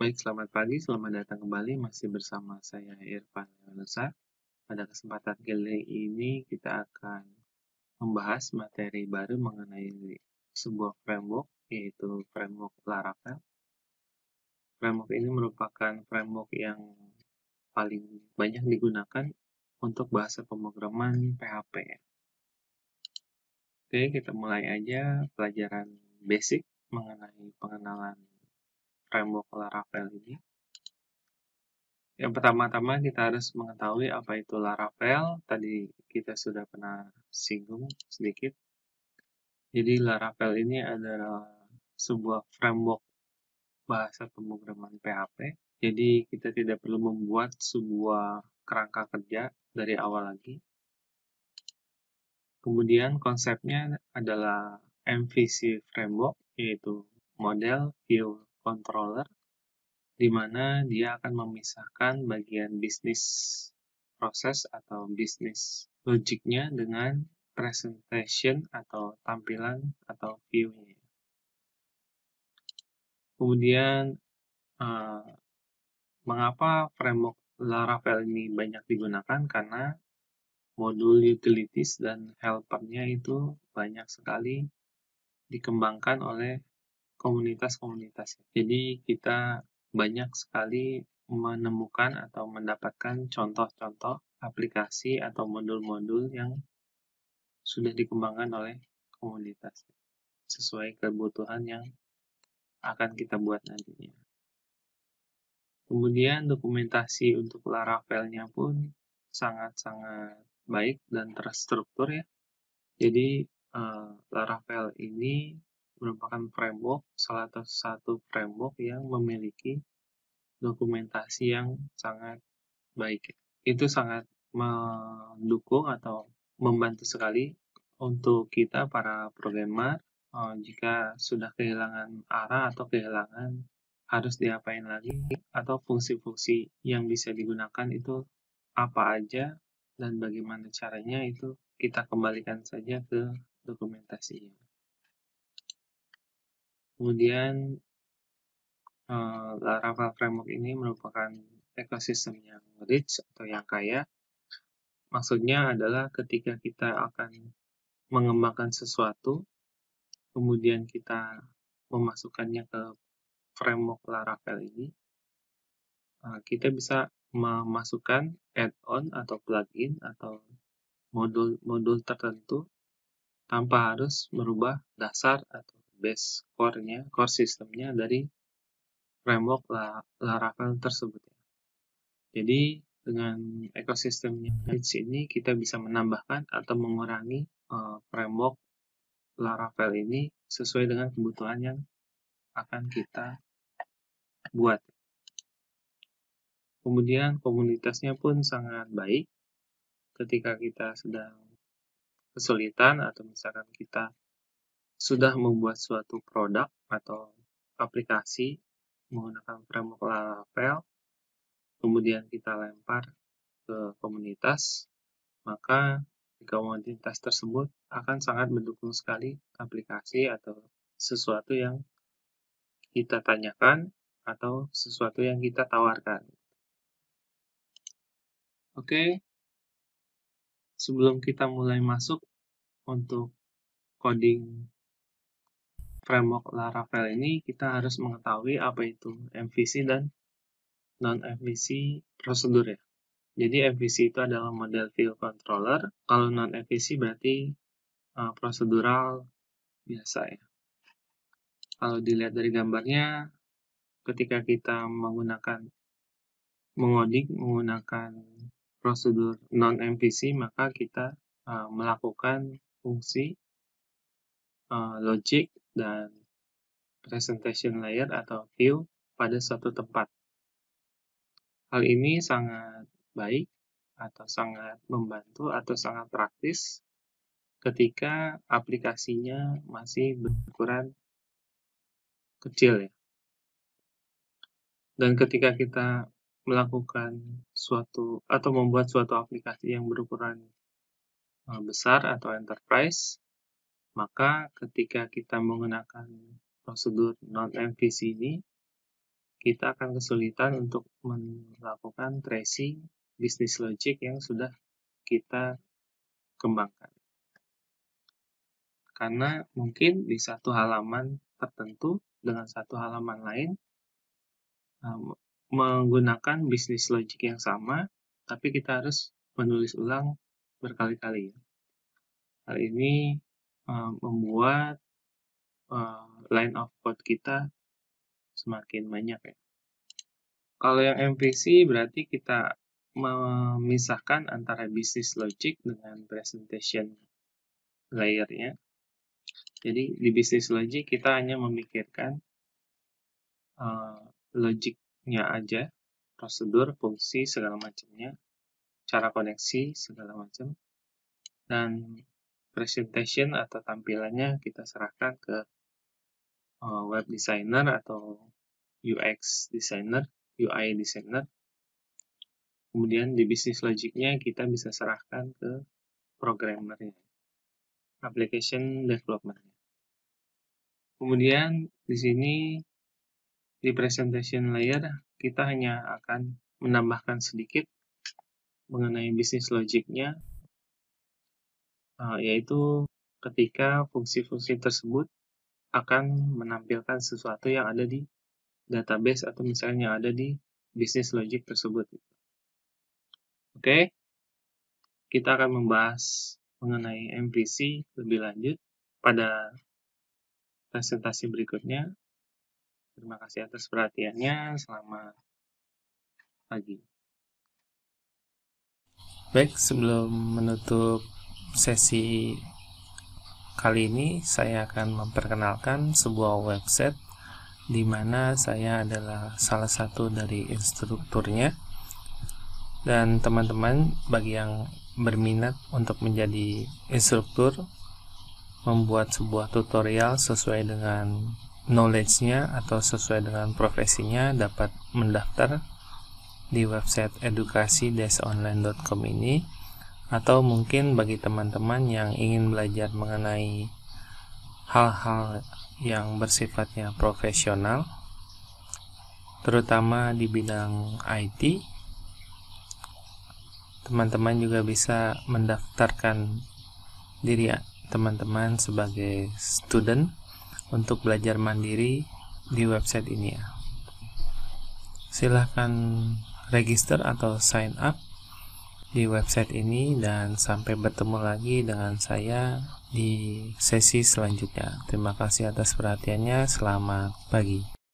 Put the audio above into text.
Baik, selamat pagi, selamat datang kembali. Masih bersama saya Irfan Yunusa. Pada kesempatan kali ini kita akan membahas materi baru mengenai sebuah framework, yaitu framework Laravel. Framework ini merupakan framework yang paling banyak digunakan untuk bahasa pemrograman PHP. Oke, kita mulai aja pelajaran basic mengenai pengenalan framework Laravel ini. Yang pertama-tama kita harus mengetahui apa itu Laravel. Tadi kita sudah pernah singgung sedikit. Jadi Laravel ini adalah sebuah framework bahasa pemrograman PHP. Jadi kita tidak perlu membuat sebuah kerangka kerja dari awal lagi. Kemudian konsepnya adalah MVC framework, yaitu model view controller, di mana dia akan memisahkan bagian bisnis proses atau bisnis logiknya dengan presentation atau tampilan atau view-nya. Kemudian, mengapa framework Laravel ini banyak digunakan? Karena modul utilities dan helper-nya itu banyak sekali dikembangkan oleh komunitas-komunitas. Jadi kita banyak sekali menemukan atau mendapatkan contoh-contoh aplikasi atau modul-modul yang sudah dikembangkan oleh komunitas sesuai kebutuhan yang akan kita buat nantinya. Kemudian dokumentasi untuk Laravel-nya pun sangat-sangat baik dan terstruktur ya. Jadi Laravel ini merupakan framework, salah satu framework yang memiliki dokumentasi yang sangat baik. Itu sangat mendukung atau membantu sekali untuk kita para programmer jika sudah kehilangan arah atau kehilangan harus diapain lagi atau fungsi-fungsi yang bisa digunakan itu apa aja dan bagaimana caranya itu kita kembalikan saja ke dokumentasinya. Kemudian Laravel Framework ini merupakan ekosistem yang rich atau yang kaya. Maksudnya adalah ketika kita akan mengembangkan sesuatu, kemudian kita memasukkannya ke framework Laravel ini, kita bisa memasukkan add-on atau plugin atau modul-modul tertentu tanpa harus merubah dasar atau base core sistemnya dari framework Laravel tersebut. Jadi dengan ekosistem yang rich ini kita bisa menambahkan atau mengurangi framework Laravel ini sesuai dengan kebutuhan yang akan kita buat. Kemudian komunitasnya pun sangat baik ketika kita sedang kesulitan atau misalkan kita sudah membuat suatu produk atau aplikasi menggunakan framework Laravel, kemudian kita lempar ke komunitas, maka di komunitas tersebut akan sangat mendukung sekali aplikasi atau sesuatu yang kita tanyakan atau sesuatu yang kita tawarkan. Oke, sebelum kita mulai masuk untuk coding framework Laravel ini, kita harus mengetahui apa itu MVC dan non-MVC prosedur ya. Jadi MVC itu adalah model view controller, kalau non-MVC berarti prosedural biasa ya. Kalau dilihat dari gambarnya, ketika kita mengoding menggunakan prosedur non-MVC, maka kita melakukan fungsi logic dan presentation layer atau view pada suatu tempat. Hal ini sangat baik atau sangat membantu atau sangat praktis ketika aplikasinya masih berukuran kecil ya. Dan ketika kita melakukan suatu atau membuat suatu aplikasi yang berukuran besar atau enterprise, maka ketika kita menggunakan prosedur non-MVC ini, kita akan kesulitan untuk melakukan tracing bisnis logic yang sudah kita kembangkan. Karena mungkin di satu halaman tertentu dengan satu halaman lain menggunakan bisnis logic yang sama, tapi kita harus menulis ulang berkali-kali. Hal ini membuat line of code kita semakin banyak ya. Kalau yang MVC berarti kita memisahkan antara business logic dengan presentation layer-nya. Jadi di business logic kita hanya memikirkan logiknya aja, prosedur, fungsi, segala macamnya, cara koneksi, segala macam. Dan presentation atau tampilannya kita serahkan ke web designer atau UX designer, UI designer. Kemudian di business logicnya kita bisa serahkan ke programmernya, application development. Kemudian di sini di presentation layer kita hanya akan menambahkan sedikit mengenai business logicnya, yaitu ketika fungsi-fungsi tersebut akan menampilkan sesuatu yang ada di database atau misalnya yang ada di business logic tersebut. Oke, kita akan membahas mengenai MVC lebih lanjut pada presentasi berikutnya. Terima kasih atas perhatiannya. Selamat pagi. Baik, sebelum menutup sesi kali ini, saya akan memperkenalkan sebuah website di mana saya adalah salah satu dari instrukturnya. Dan teman-teman bagi yang berminat untuk menjadi instruktur, membuat sebuah tutorial sesuai dengan knowledge-nya atau sesuai dengan profesinya, dapat mendaftar di website edukasi-online.com ini. Atau mungkin bagi teman-teman yang ingin belajar mengenai hal-hal yang bersifatnya profesional, terutama di bidang IT, teman-teman juga bisa mendaftarkan diri teman-teman sebagai student untuk belajar mandiri di website ini ya. Silahkan register atau sign up di website ini dan sampai bertemu lagi dengan saya di sesi selanjutnya. Terima kasih atas perhatiannya. Selamat pagi.